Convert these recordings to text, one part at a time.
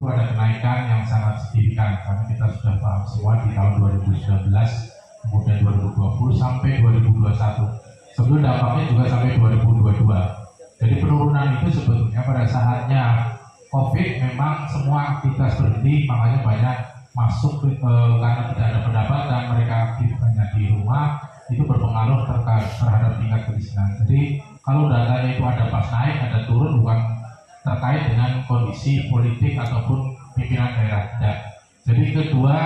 ada kenaikan yang sangat signifikan karena kita sudah paham semua di tahun 2019, kemudian 2020 sampai 2021. Sebelum dampaknya juga sampai 2022. Jadi penurunan itu sebetulnya pada saatnya COVID memang semua aktivitas berhenti, makanya banyak masuk karena tidak ada pendapatan, mereka aktif hanya di rumah, itu berpengaruh terhadap tingkat kemiskinan. Jadi kalau datanya itu ada pas naik, ada turun, bukan terkait dengan kondisi politik ataupun pimpinan daerah. Ya. Jadi kedua,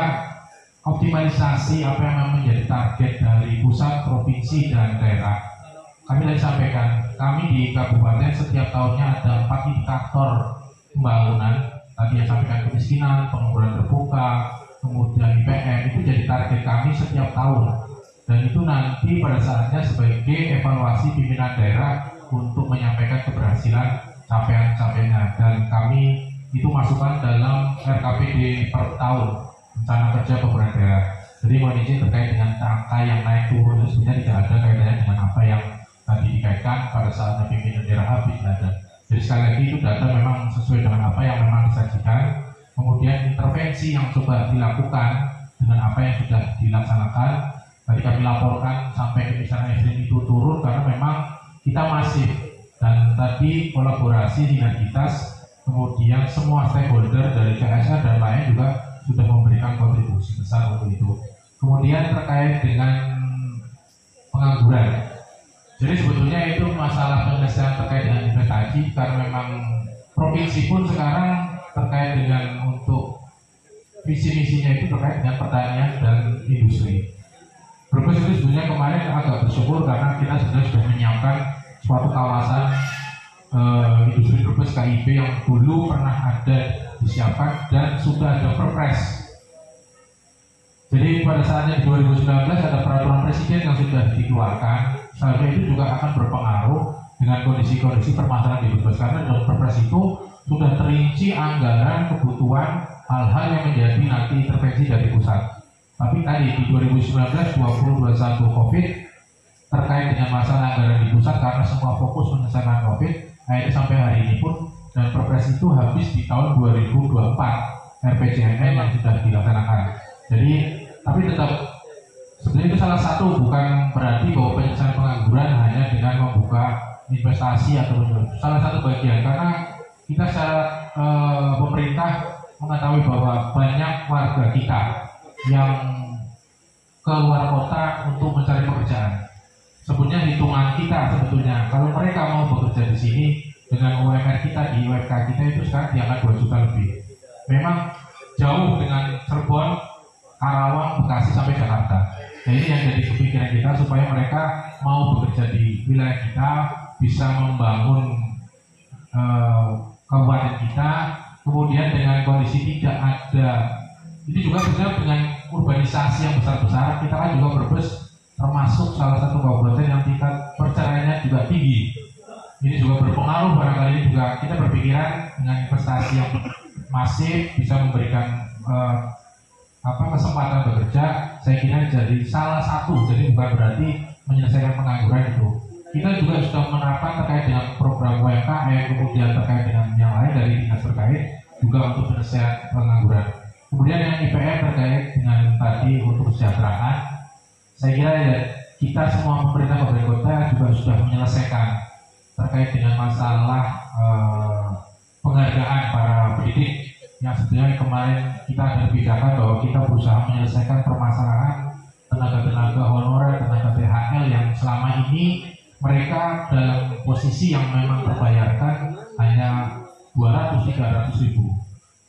optimalisasi apa yang menjadi target dari pusat, provinsi, dan daerah. Kami tadi sampaikan, kami di kabupaten setiap tahunnya ada 4 indikator pembangunan. Tadi yang sampaikan kemiskinan, pengangguran terbuka, kemudian IPM, itu jadi target kami setiap tahun. Dan itu nanti pada saatnya sebagai evaluasi pimpinan daerah untuk menyampaikan keberhasilan capaian-capaiannya. Dan kami itu masukkan dalam RKPD per tahun, rencana kerja pemerintahan daerah. Jadi mohon izin terkait dengan angka yang naik turun itu sebenarnya tidak ada kaitannya dengan apa yang tadi dikaitkan pada saatnya pimpinan daerah habis ada. Jadi sekali lagi itu data memang sesuai dengan apa yang memang disajikan. Kemudian intervensi yang coba dilakukan dengan apa yang sudah dilaksanakan. Tadi kami laporkan sampai kemiskinan ekstrim itu turun karena memang kita masif, dan tadi kolaborasi sinergitas, kemudian semua stakeholder dari CSR dan lain juga sudah memberikan kontribusi besar untuk itu. Kemudian terkait dengan pengangguran. Jadi sebetulnya itu masalah penyelesaian terkait dengan investasi, karena memang provinsi pun sekarang terkait dengan untuk visi misinya itu terkait dengan pertanian dan industri. Brebes itu sebenarnya kemarin agak bersyukur karena kita sudah menyiapkan suatu kawasan industri Brebes KIB yang dulu pernah ada disiapkan dan sudah ada perpres. Jadi pada saatnya di 2019 ada peraturan presiden yang sudah dikeluarkan. Seharusnya itu juga akan berpengaruh dengan kondisi-kondisi permasalahan di Brebes, karena dalam perpres itu sudah terinci anggaran kebutuhan hal-hal yang menjadi nanti intervensi dari pusat. Tapi tadi di 2019, 2021 COVID terkait dengan masalah anggaran di pusat karena semua fokus menyelesaikan COVID, akhirnya sampai hari ini pun dan perpres itu habis di tahun 2024 RPJMN yang sudah dilaksanakan. Jadi tapi tetap sebenarnya itu salah satu, bukan berarti bahwa penyelesaian pengangguran hanya dengan membuka investasi atau salah satu bagian, karena kita secara pemerintah mengetahui bahwa banyak warga kita yang keluar kota untuk mencari pekerjaan. Sebenarnya hitungan kita sebetulnya kalau mereka mau bekerja di sini dengan UMR kita di UMK kita itu sekarang di angka 2 juta lebih. Memang jauh dengan Cirebon, Karawang, Bekasi sampai Jakarta. Nah ini yang jadi kepikiran kita supaya mereka mau bekerja di wilayah kita, bisa membangun kabupaten kita. Kemudian dengan kondisi tidak ada, itu juga sebenarnya dengan urbanisasi yang besar-besar, kita kan juga Brebes termasuk salah satu kabupaten yang tingkat perceraiannya juga tinggi. Ini juga berpengaruh, barangkali ini juga kita berpikiran dengan investasi yang masif bisa memberikan kesempatan bekerja. Saya kira jadi salah satu, jadi bukan berarti menyelesaikan pengangguran itu. Kita juga sudah menerapkan terkait dengan program UMKM, kemudian terkait dengan yang lain dari dinas terkait juga untuk penyelesaian pengangguran. Kemudian yang IPM terkait dengan tadi untuk kesejahteraan, saya kira ya kita semua pemerintah kabupaten kota juga sudah menyelesaikan terkait dengan masalah penghargaan para pendidik yang sebenarnya kemarin kita ada kebijakan bahwa kita berusaha menyelesaikan permasalahan tenaga-tenaga honorer, tenaga THL yang selama ini mereka dalam posisi yang memang terbayarkan hanya 200-300 ribu.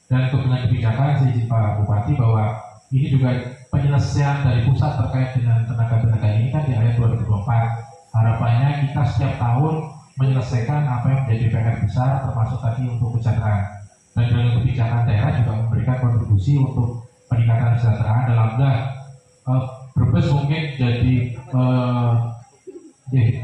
Dan dengan kebijakan saya izin Pak Bupati bahwa ini juga penyelesaian dari pusat terkait dengan tenaga-tenaga ini kan di ayat 2024. Harapannya kita setiap tahun menyelesaikan apa yang menjadi PR besar termasuk tadi untuk kesejahteraan. Dan dengan kebijakan daerah juga memberikan kontribusi untuk peningkatan kesejahteraan dalam Brebes mungkin jadi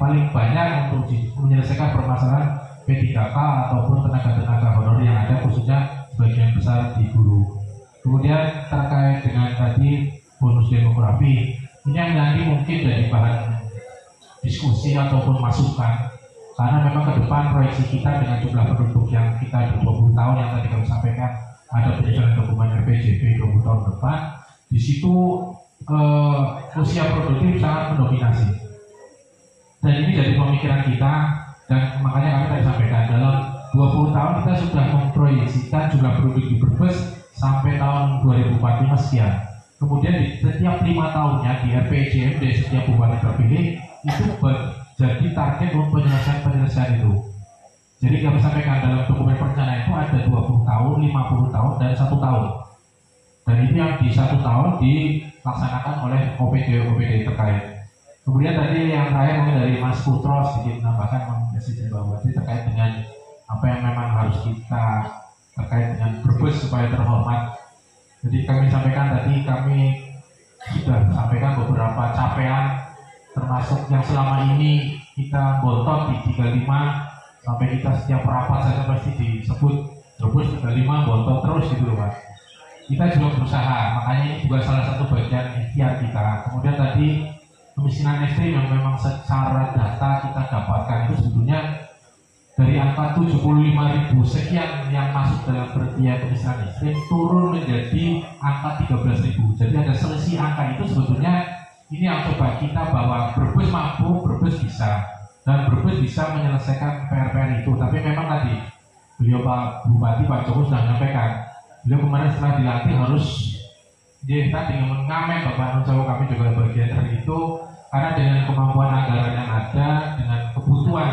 paling banyak untuk menyelesaikan permasalahan P3K ataupun tenaga-tenaga honorer yang ada, khususnya sebagian besar di guru. Kemudian terkait dengan tadi bonus demografi, ini yang nanti mungkin jadi bahan diskusi ataupun masukan, karena memang ke depan proyeksi kita dengan jumlah penduduk yang kita 20 tahun yang tadi kami sampaikan ada penyusunan dokumen RPJP 20 tahun depan. Di situ usia produktif sangat mendominasi. Dan ini jadi pemikiran kita, dan makanya kami tadi sampaikan dalam 20 tahun kita sudah memproyeksikan jumlah penduduk di Brebes sampai tahun 2045 sekian. Kemudian di setiap 5 tahunnya di RPJMD setiap bupati terpilih itu jadi target untuk penyelesaian itu. Jadi kami sampaikan dalam dokumen perencanaan itu ada 20 tahun, 50 tahun, dan 1 tahun. Dan itu yang di 1 tahun dilaksanakan oleh OPD terkait. Kemudian tadi yang terakhir dari Mas Putro sedikit menambahkan mengasih bahwa terkait dengan apa yang memang harus kita terkait dengan Brebes supaya terhormat. Jadi kami sampaikan tadi, kami sudah sampaikan beberapa capaian termasuk yang selama ini kita bontot di 35 sampai kita setiap rapat saja pasti disebut Brebes 35 bontot terus gitu loh Mas. Kita juga berusaha, makanya ini juga salah satu bagian ikhtiar kita. Kemudian tadi kemiskinan ekstrim yang memang secara data kita dapatkan itu sebetulnya dari angka 75.000 sekian yang masuk dalam kriteria kemiskinan ekstrim turun menjadi angka 13.000. Jadi ada selisih angka itu sebetulnya ini yang coba kita bahwa Brebes mampu, Brebes bisa, dan Brebes bisa menyelesaikan PR-PR itu. Tapi memang tadi beliau Pak Bupati Pak Joko sudah menyampaikan, beliau kemarin setelah dilatih harus tadi mengamen Bapak Nur Jawa, kami juga bagian dari itu karena dengan kemampuan anggaran yang ada, dengan kebutuhan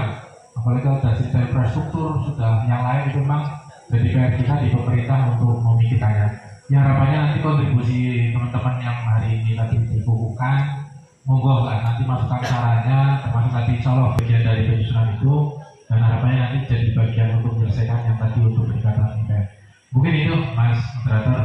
apalagi sudah cerita infrastruktur, sudah yang lain itu memang jadi PR kita di pemerintah untuk memikirkannya. Yang harapannya nanti kontribusi teman-teman yang hari ini tadi dibukukan, monggo lah nanti masukkan sarannya, termasuk tadi insya Allah bagian dari penyusunan itu, dan harapannya nanti jadi bagian untuk menyelesaikan yang tadi untuk peningkatan IPR. Mungkin itu Mas Moderator.